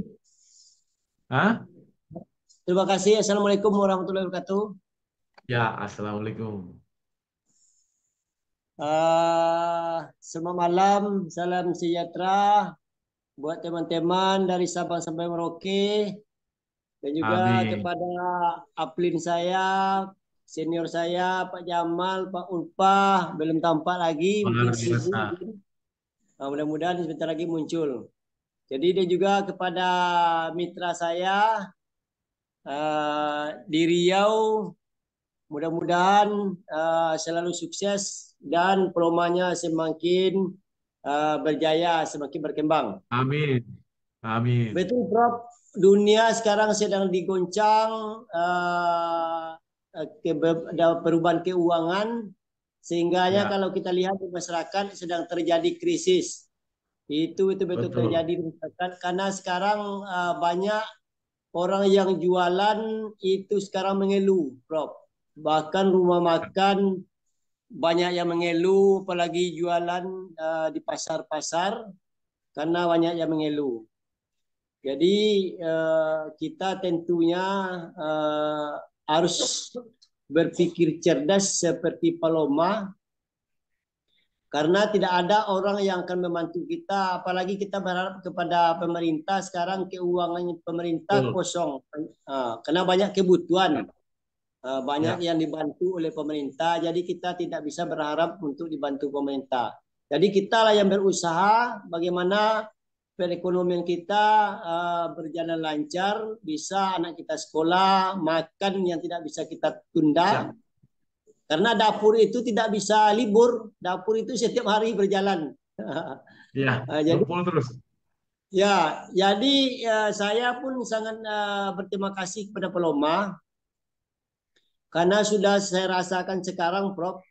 Hah? Terima kasih. Assalamualaikum warahmatullahi wabarakatuh. Ya, Assalamualaikum. Selamat malam, salam sejahtera buat teman-teman dari Sabang sampai Merauke dan juga Amin. kepada aplin saya, senior saya, Pak Jamal, Pak Ulpah, belum tampak lagi, mungkin Luar sibuk. biasa. Mudah-mudahan sebentar lagi muncul. Jadi dan juga kepada mitra saya di Riau. Mudah-mudahan selalu sukses dan promanya semakin berjaya, semakin berkembang. Amin. Amin. Betul, Prof. Dunia sekarang sedang digoncang ada perubahan keuangan, sehingganya Ya, kalau kita lihat di masyarakat sedang terjadi krisis. Itu betul betul. terjadi di masyarakat karena sekarang banyak orang yang jualan itu sekarang mengeluh, Prof. Bahkan rumah makan banyak yang mengeluh, apalagi jualan di pasar-pasar karena banyak yang mengeluh. Jadi kita tentunya harus berpikir cerdas seperti Paloma, karena tidak ada orang yang akan membantu kita, apalagi kita berharap kepada pemerintah. Sekarang keuangan pemerintah Betul. kosong, karena banyak kebutuhan, banyak Ya. yang dibantu oleh pemerintah, jadi kita tidak bisa berharap untuk dibantu pemerintah. Jadi kita lah yang berusaha bagaimana perekonomian kita berjalan lancar, bisa anak kita sekolah, makan yang tidak bisa kita tunda. Ya. Karena dapur itu tidak bisa libur, dapur itu setiap hari berjalan. Ya. Jadi Ngumpul terus. ya, jadi saya pun sangat berterima kasih kepada Paloma, karena sudah saya rasakan sekarang, Prof.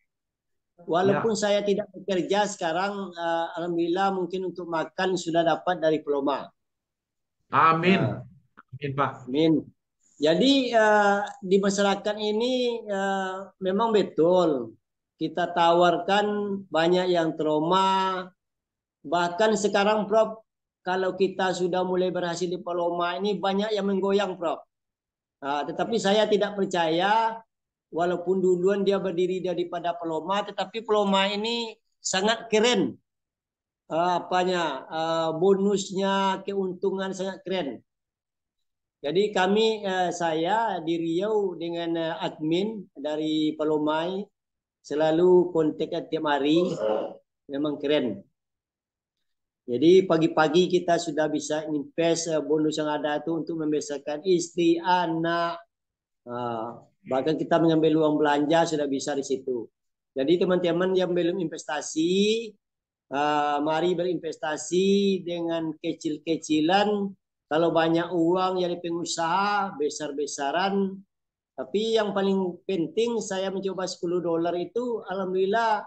Walaupun Ya. saya tidak bekerja sekarang, alhamdulillah mungkin untuk makan sudah dapat dari Paloma. Amin. Amin, Pak. Amin. Jadi di masyarakat ini memang betul kita tawarkan banyak yang trauma. Bahkan sekarang, Prof, kalau kita sudah mulai berhasil di Paloma ini banyak yang menggoyang, Prof. Tetapi saya tidak percaya, walaupun duluan dia berdiri daripada Paloma, tetapi Paloma ini sangat keren. Bonusnya, keuntungan sangat keren. Jadi kami, saya di Riau dengan admin dari Palomai selalu kontak tiap hari, memang keren. Jadi pagi-pagi kita sudah bisa invest bonus yang ada itu untuk membesarkan istri, anak. Bahkan kita mengambil uang belanja sudah bisa di situ. Jadi teman-teman yang belum investasi, mari berinvestasi dengan kecil-kecilan. Kalau banyak uang jadi pengusaha, besar-besaran. Tapi yang paling penting saya mencoba $10 itu, alhamdulillah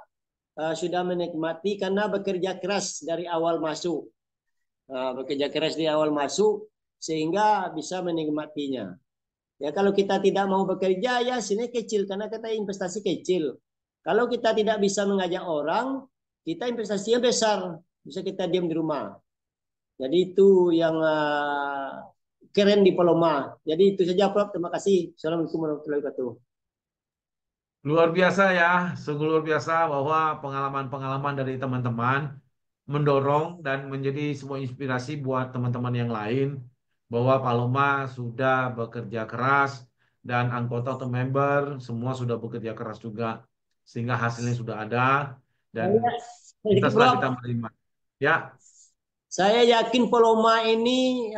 sudah menikmati karena bekerja keras dari awal masuk. Bekerja keras di awal masuk sehingga bisa menikmatinya. Ya kalau kita tidak mau bekerja ya sini kecil karena kita investasi kecil. Kalau kita tidak bisa mengajak orang, kita investasinya besar, bisa kita diam di rumah. Jadi itu yang keren di Paloma. Jadi itu saja, Prof. Terima kasih. Assalamualaikum warahmatullahi wabarakatuh. Luar biasa ya, sungguh luar biasa bahwa pengalaman-pengalaman dari teman-teman mendorong dan menjadi sebuah inspirasi buat teman-teman yang lain bahwa Paloma sudah bekerja keras dan anggota atau member semua sudah bekerja keras juga sehingga hasilnya sudah ada dan Saya, kita sedikit, setelah Prof. kita menerima. Ya, Saya yakin Paloma ini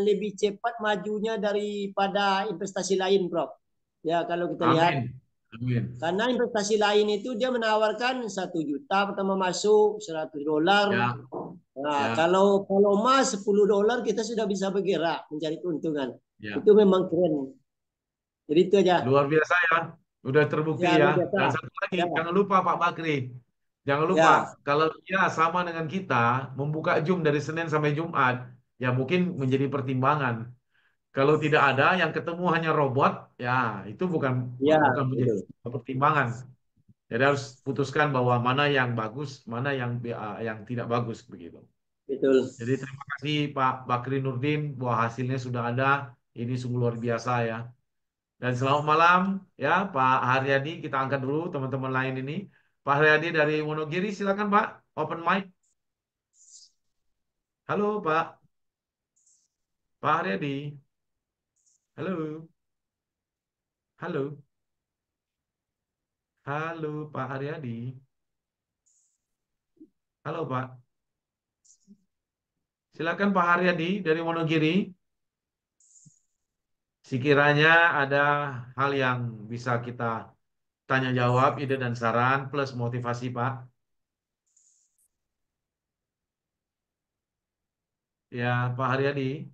lebih cepat majunya daripada investasi lain, Prof. Ya, kalau kita lihat, amin. Amin. karena investasi lain itu dia menawarkan 1 juta pertama masuk, $100. Ya, Nah, ya, kalau Paloma $10 kita sudah bisa bergerak mencari keuntungan. ya. Itu memang keren. Jadi itu aja. Luar biasa ya. Udah terbukti Ya, ya. luar Dan biasa. satu lagi, Ya, jangan lupa Pak Bakri. Jangan lupa, ya, kalau dia sama dengan kita, membuka Zoom dari Senin sampai Jumat, ya mungkin menjadi pertimbangan. Kalau tidak ada, yang ketemu hanya robot, ya itu bukan ya, bukan menjadi betul. pertimbangan. Jadi harus putuskan bahwa mana yang bagus, mana yang tidak bagus begitu. Betul. Jadi terima kasih Pak Bakri Nurdin bahwa hasilnya sudah ada. Ini sungguh luar biasa ya. Dan selamat malam ya Pak Haryadi, kita angkat dulu teman-teman lain ini. Pak Haryadi dari Wonogiri, silakan Pak, open mic. Halo Pak, Pak Haryadi. Halo, halo, halo Pak Haryadi. Halo Pak, silakan Pak Haryadi dari Wonogiri. Sekiranya ada hal yang bisa kita tanya jawab, ide dan saran plus motivasi Pak. Ya Pak Haryadi.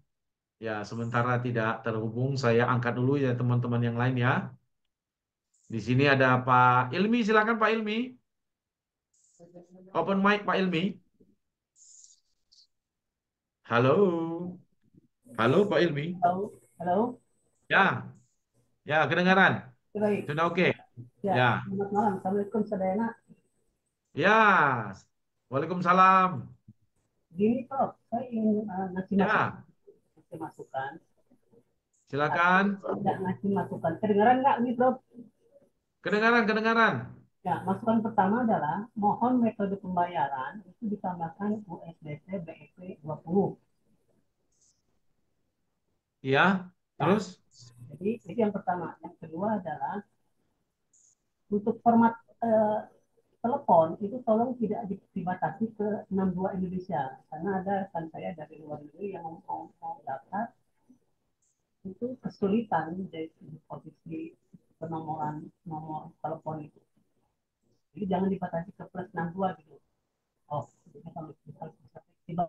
Ya, sementara tidak terhubung, saya angkat dulu ya teman-teman yang lain ya. Di sini ada Pak Ilmi, silakan Pak Ilmi. Open mic Pak Ilmi. Halo. Halo Pak Ilmi. Halo, halo, Ya, ya kedengaran. baik. Sudah oke. Ya, Ya. selamat malam. Assalamualaikum, saudara. Ya. Waalaikumsalam. Gini, Prof, saya ingin ngasih masukan. Ya, Ngasih masukan. Atau silakan. tidak ngasih masukan. Kedengaran nggak nih, Prof? Kedengaran, kedengaran. Ya, masukan pertama adalah mohon metode pembayaran itu ditambahkan USDT BEP 20. Iya, Ya, terus? jadi itu yang pertama. Yang kedua adalah untuk format eh, telepon itu tolong tidak dibatasi ke 62 Indonesia karena ada rekan saya dari luar negeri yang mau daftar itu kesulitan dari posisi penomoran nomor telepon itu. Jadi jangan dibatasi ke plus 62 gitu. Oh, jadi kalau bisa fleksibel.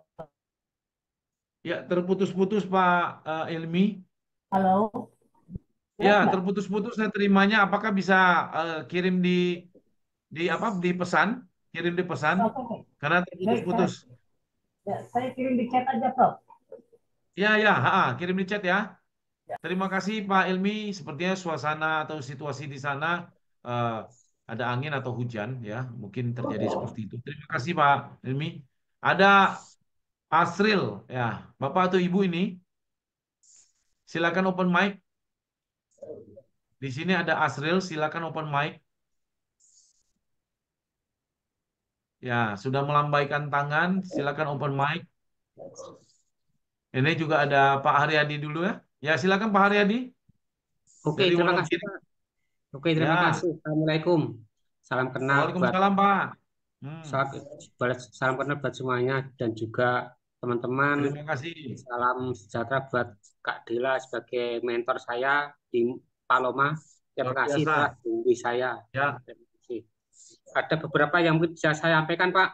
Ya, terputus-putus Pak Ilmi. Halo, Ya, jelas nggak? terputus-putus saya terimanya. Apakah bisa kirim di apa? Di pesan? Kirim di pesan? Oke, oke. Karena Baik, terputus-putus. saya kirim di chat aja, Prof. Ya, ya, kirim di chat ya. Ya. Terima kasih Pak Ilmi. Sepertinya suasana atau situasi di sana eh, ada angin atau hujan ya, mungkin terjadi seperti itu. Terima kasih Pak Ilmi. Ada Asril ya, Bapak atau Ibu ini, silakan open mic. Di sini ada Asril, silakan open mic. Ya, sudah melambaikan tangan, silakan open mic. Ini juga ada Pak Haryadi dulu ya. Ya, silakan Pak Haryadi Oke, dari terima kasih Wonogiri. Pak. Oke, terima Ya, kasih. Assalamualaikum. Salam kenal buat Waalaikumsalam Pak. Hmm, salam kenal buat semuanya dan juga teman-teman. terima kasih. Salam sejahtera buat Kak Dila sebagai mentor saya di Paloma. Terima Luar kasih biasa. telah membimbing saya. Ya, Terima kasih. Ada beberapa yang mungkin bisa saya sampaikan, Pak.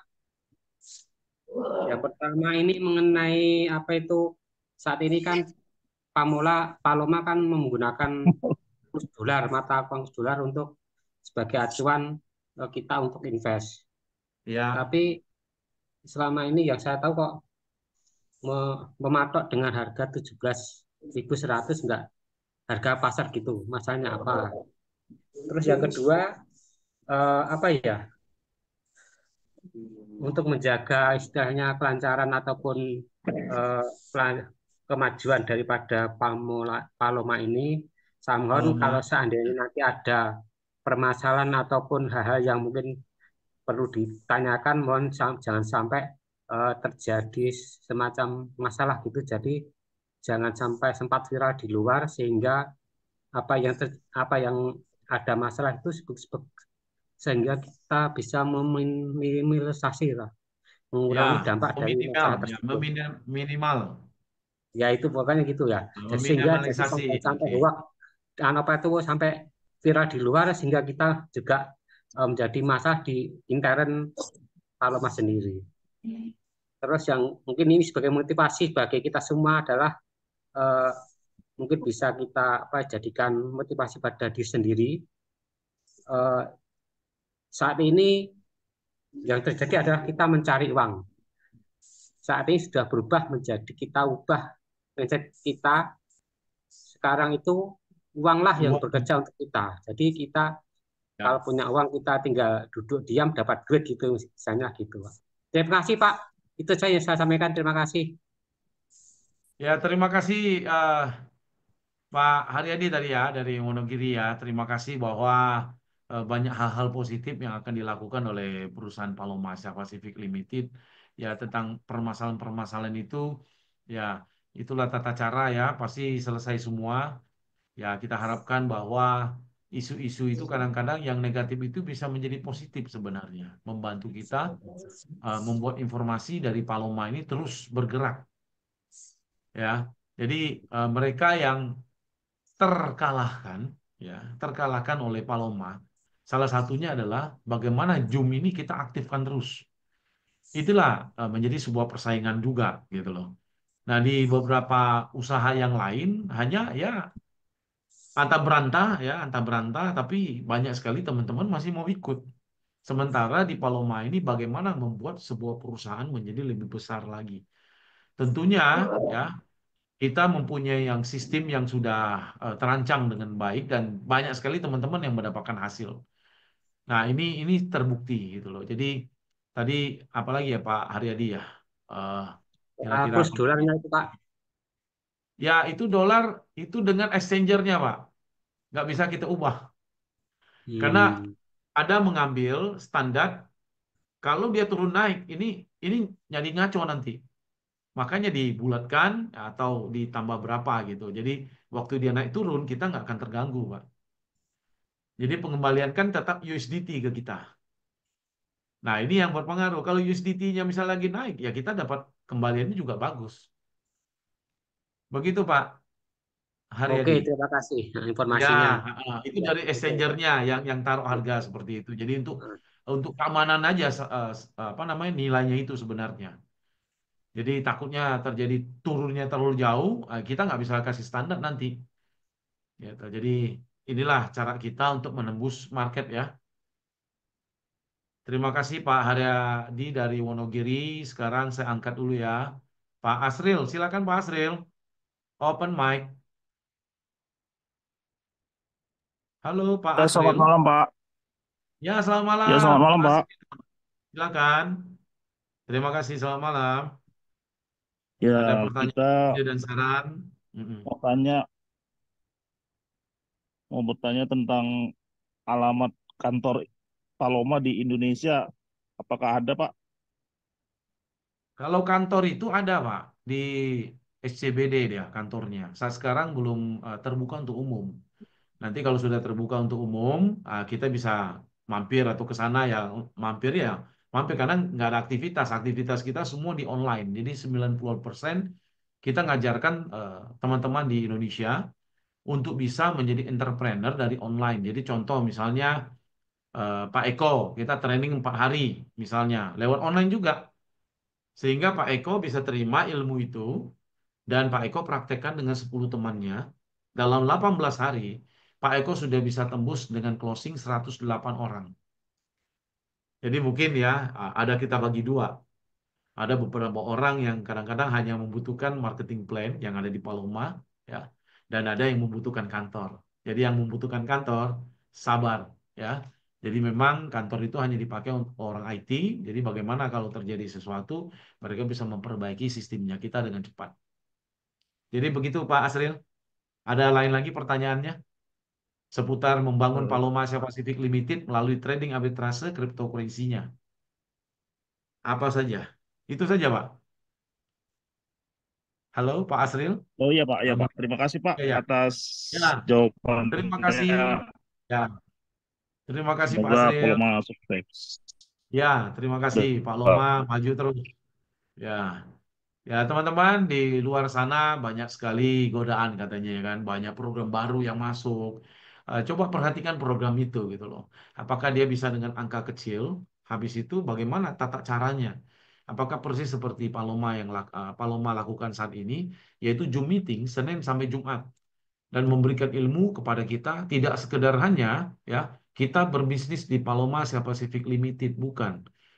Yang pertama ini mengenai apa itu saat ini kan Paloma kan menggunakan kurs dolar, mata uang dolar untuk sebagai acuan kita untuk invest. ya, Tapi selama ini yang saya tahu kok mematok dengan harga 17.100 enggak harga pasar gitu. Masalahnya apa? Terus yang kedua apa ya? Untuk menjaga istilahnya kelancaran ataupun kemajuan daripada Paloma ini, saya mohon Paloma. kalau seandainya nanti ada permasalahan ataupun hal-hal yang mungkin perlu ditanyakan, mohon jangan sampai terjadi semacam masalah gitu. Jadi jangan sampai sempat viral di luar sehingga apa yang ada masalah itu sehingga kita bisa meminimalisasi lah, Ya, mengurangi dampak dari meminimal, masalah ya, tersebut. minimal, Ya itu pokoknya gitu ya. Jadi sehingga jadi meminimalisasi. sampai Oke. hoax apa itu sampai viral di luar sehingga kita juga menjadi masalah di intern Paloma sendiri. Terus yang mungkin ini sebagai motivasi bagi kita semua adalah eh, mungkin bisa kita jadikan motivasi pada diri sendiri. Eh, Saat ini yang terjadi adalah kita mencari uang. Saat ini sudah berubah menjadi kita ubah mindset kita. Sekarang itu uanglah yang Uang. bekerja untuk kita. Jadi kita kalau Ya. punya uang kita tinggal duduk diam dapat duit gitu misalnya gitu. Terima kasih Pak. Itu saja yang saya sampaikan. Terima kasih. Ya, terima kasih Pak Haryadi tadi ya dari Wonogiri ya. Terima kasih bahwa banyak hal-hal positif yang akan dilakukan oleh perusahaan Paloma Asia Pacific Limited ya tentang permasalahan-permasalahan itu ya itulah tata cara ya pasti selesai semua. Ya, kita harapkan bahwa isu-isu itu kadang-kadang yang negatif itu bisa menjadi positif sebenarnya, membantu kita membuat informasi dari Paloma ini terus bergerak ya. Jadi mereka yang terkalahkan ya, terkalahkan oleh Paloma. Salah satunya adalah bagaimana Zoom ini kita aktifkan terus. Itulah menjadi sebuah persaingan juga gitu loh. Nah, di beberapa usaha yang lain hanya ya antah berantah, tapi banyak sekali teman-teman masih mau ikut. Sementara di Paloma ini bagaimana membuat sebuah perusahaan menjadi lebih besar lagi. Tentunya ya kita mempunyai yang sistem yang sudah terancang dengan baik dan banyak sekali teman-teman yang mendapatkan hasil. Nah, ini terbukti gitu loh. Jadi tadi apalagi ya Pak Haryadi ya. Eh, kira-kira Kurs dolarnya itu Pak. ya itu dolar itu dengan exchanger-nya Pak. Nggak bisa kita ubah. Karena Hmm. ada mengambil standar kalau dia turun naik ini jadi ngaco nanti. Makanya dibulatkan atau ditambah berapa gitu. Jadi waktu dia naik turun kita nggak akan terganggu, Pak. Jadi pengembalian kan tetap USDT ke kita. Nah, ini yang berpengaruh. Kalau USDT-nya misalnya lagi naik, ya kita dapat kembaliannya juga bagus. Begitu, Pak Oke, Haryadi. terima kasih Ya, informasinya. itu Ya, dari oke. exchangernya yang taruh harga seperti itu. Jadi untuk keamanan aja apa namanya nilainya itu sebenarnya. Jadi takutnya terjadi turunnya terlalu jauh, kita nggak bisa kasih standar nanti. Gitu. Jadi inilah cara kita untuk menembus market ya. Terima kasih Pak Haryadi dari Wonogiri. Sekarang saya angkat dulu ya. Pak Asril, silakan Pak Asril. Open mic. Halo Pak Ya, selamat Asril. malam, Pak. Ya, selamat Ya, malam. selamat malam, Pak Pak. Asril. Silakan. Terima kasih, selamat malam. Ya, Ada kita pertanyaan, ide dan saran? Mm-mm. mau tanya, mau bertanya tentang alamat kantor Paloma di Indonesia. Apakah ada, Pak? Kalau kantor itu ada, Pak, di SCBD dia kantornya. Saat sekarang belum terbuka untuk umum. Nanti kalau sudah terbuka untuk umum, kita bisa mampir atau ke sana ya, mampir ya. Mampir karena nggak ada aktivitas. Aktivitas kita semua di online. Jadi 90% kita ngajarkan teman-teman di Indonesia untuk bisa menjadi entrepreneur dari online. Jadi contoh misalnya Pak Eko, kita training 4 hari misalnya, lewat online juga. Sehingga Pak Eko bisa terima ilmu itu dan Pak Eko praktekkan dengan 10 temannya. Dalam 18 hari, Pak Eko sudah bisa tembus dengan closing 108 orang. Jadi mungkin ya, ada kita bagi dua. Ada beberapa orang yang kadang-kadang hanya membutuhkan marketing plan yang ada di Paloma, ya, dan ada yang membutuhkan kantor. Jadi yang membutuhkan kantor, sabar, ya. Jadi memang kantor itu hanya dipakai untuk orang IT. Jadi bagaimana kalau terjadi sesuatu, mereka bisa memperbaiki sistemnya kita dengan cepat. Jadi begitu Pak Asril. Ada lain lagi pertanyaannya seputar membangun Eh, Paloma Asia Pacific Limited melalui trading arbitrase cryptocurrency-nya. Apa saja? Itu saja, Pak. Halo, Pak Asril. Oh iya, Pak. Ya, Tambah. Pak. Terima kasih, Pak, Ya, ya. atas Ya, terima kasih. jawabannya. Ya, terima kasih Pak Semoga Asril. Paloma sukses. Ya, terima kasih Pak Loma, maju terus. Ya, ya teman-teman di luar sana banyak sekali godaan katanya ya kan, banyak program baru yang masuk. Coba perhatikan program itu gitu loh. Apakah dia bisa dengan angka kecil? Habis itu bagaimana tata caranya? Apakah persis seperti Paloma lakukan saat ini, yaitu Zoom meeting Senin sampai Jumat dan memberikan ilmu kepada kita tidak sekedar hanya ya kita berbisnis di Paloma Asia Pacific Limited bukan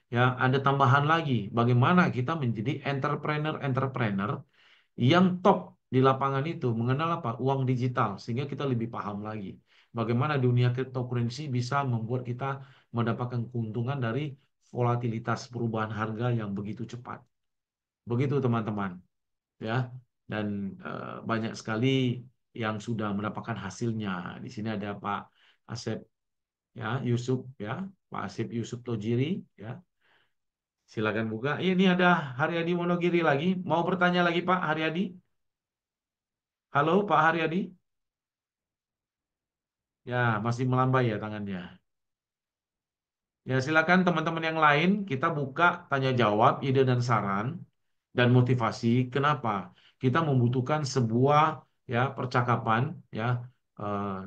ya ada tambahan lagi bagaimana kita menjadi entrepreneur yang top di lapangan itu mengenal apa uang digital sehingga kita lebih paham lagi bagaimana dunia cryptocurrency bisa membuat kita mendapatkan keuntungan dari volatilitas perubahan harga yang begitu cepat begitu teman-teman ya dan banyak sekali yang sudah mendapatkan hasilnya. Di sini ada Pak Asep ya Yusuf ya Pak Asep Yusuf Tojiri ya silakan buka. Ini ada Haryadi Wonogiri lagi mau bertanya lagi Pak Haryadi. Halo Pak Haryadi ya masih melambai ya tangannya. Ya, silakan teman-teman yang lain kita buka tanya jawab, ide dan saran dan motivasi. Kenapa? Kita membutuhkan sebuah ya percakapan ya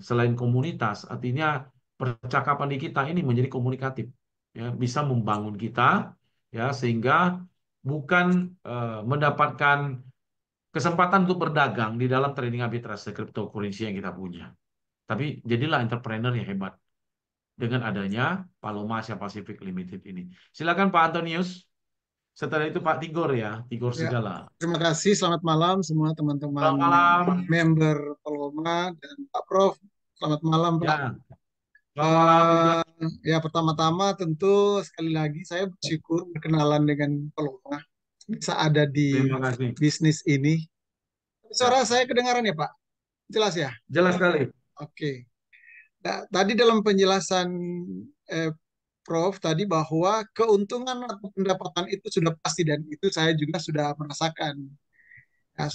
selain komunitas, artinya percakapan di kita ini menjadi komunikatif ya, bisa membangun kita ya sehingga bukan mendapatkan kesempatan untuk berdagang di dalam trading arbitrase cryptocurrency yang kita punya. Tapi jadilah entrepreneur yang hebat dengan adanya Paloma Asia Pacific Limited ini. Silakan Pak Antonius. Setelah itu Pak Tigor ya, Tigor Ya, Segala. terima kasih. Selamat malam semua teman-teman Selamat malam. member Paloma dan Pak Prof. Selamat malam, Pak. Ya, selamat malam juga. Ya, pertama-tama tentu sekali lagi saya bersyukur berkenalan dengan Paloma bisa ada di Terima kasih. bisnis ini. Ya, Suara saya kedengaran ya, Pak? Jelas ya? jelas sekali. Oke. Nah, tadi dalam penjelasan eh, Prof tadi bahwa keuntungan atau pendapatan itu sudah pasti dan itu saya juga sudah merasakan. Ya,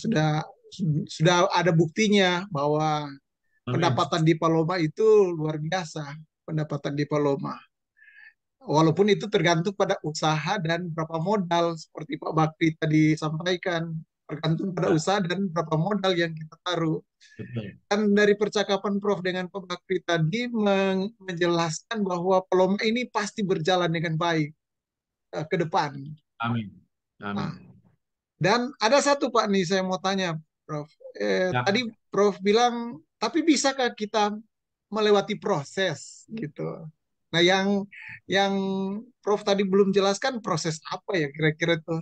sudah ada buktinya bahwa Amin. pendapatan di Paloma itu luar biasa, pendapatan di Paloma. Walaupun itu tergantung pada usaha dan berapa modal, seperti Pak Bakri tadi sampaikan, tergantung pada Ya, usaha dan berapa modal yang kita taruh. betul. Dan dari percakapan Prof dengan Pak Bakri tadi menjelaskan bahwa Paloma ini pasti berjalan dengan baik ke depan. Amin. Nah, Amin. dan ada satu Pak nih saya mau tanya, Prof. Ya, Tadi Prof bilang, tapi bisakah kita melewati proses gitu? Nah, yang Prof tadi belum jelaskan proses apa ya kira-kira tuh?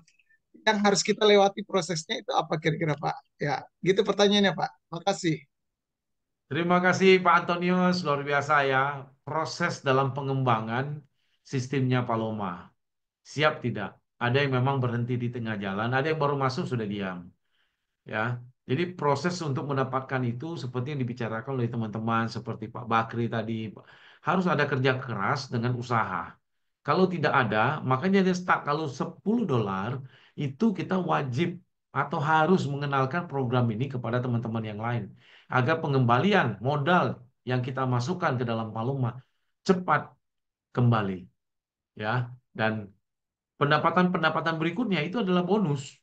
Yang harus kita lewati prosesnya itu apa kira-kira Pak? Ya, gitu pertanyaannya Pak. Makasih. terima kasih Pak Antonius, luar biasa ya. Proses dalam pengembangan sistemnya Paloma. Siap tidak? Ada yang memang berhenti di tengah jalan, ada yang baru masuk sudah diam. Ya, jadi proses untuk mendapatkan itu seperti yang dibicarakan oleh teman-teman seperti Pak Bakri tadi, harus ada kerja keras dengan usaha. Kalau tidak ada, makanya dia stuck. Kalau $10 itu kita wajib atau harus mengenalkan program ini kepada teman-teman yang lain agar pengembalian modal yang kita masukkan ke dalam Paloma cepat kembali, ya. Dan pendapatan-pendapatan berikutnya itu adalah bonus.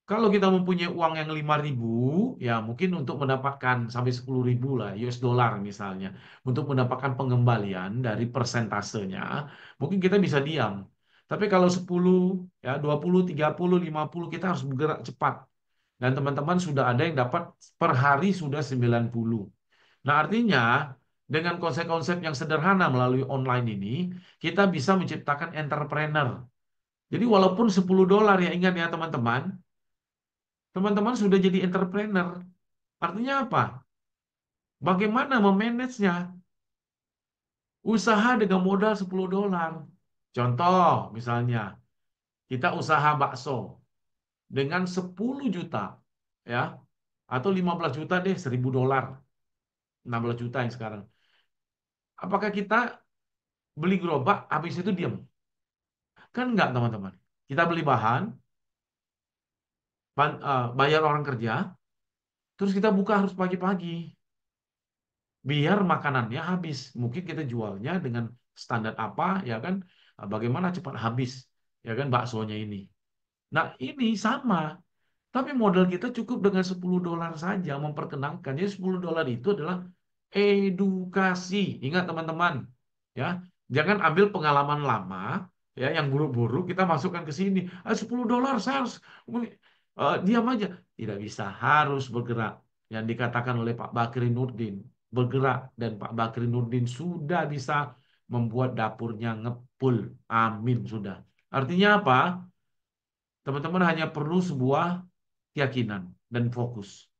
Kalau kita mempunyai uang yang 5.000, ya mungkin untuk mendapatkan sampai 10.000 lah US dollar misalnya, untuk mendapatkan pengembalian dari persentasenya, mungkin kita bisa diam. Tapi kalau 10, ya 20, 30, 50, kita harus bergerak cepat. Dan teman-teman sudah ada yang dapat per hari sudah 90. Nah, artinya dengan konsep-konsep yang sederhana melalui online ini, kita bisa menciptakan entrepreneur. Jadi walaupun $10 ya, ingat ya teman-teman, teman-teman sudah jadi entrepreneur. Artinya apa? Bagaimana memanagenya? Usaha dengan modal $10. Contoh, misalnya, kita usaha bakso dengan 10 juta, ya, atau 15 juta deh, $1.000, 16 juta yang sekarang. Apakah kita beli gerobak, habis itu diam? Kan enggak, teman-teman. Kita beli bahan, bayar orang kerja, terus kita buka harus pagi-pagi. Biar makanannya habis. Mungkin kita jualnya dengan standar apa, ya kan? Bagaimana cepat habis, ya kan, baksonya ini. Nah, ini sama. Tapi modal kita cukup dengan $10 saja memperkenalkan. Jadi $10 itu adalah edukasi. Ingat teman-teman, ya. Jangan ambil pengalaman lama, ya, yang buruk-buruk kita masukkan ke sini. $10 saya harus diam aja. Tidak bisa, harus bergerak. Yang dikatakan oleh Pak Bakri Nurdin, bergerak, dan Pak Bakri Nurdin sudah bisa membuat dapurnya ngepul. Amin sudah. Artinya apa? Teman-teman hanya perlu sebuah keyakinan dan fokus.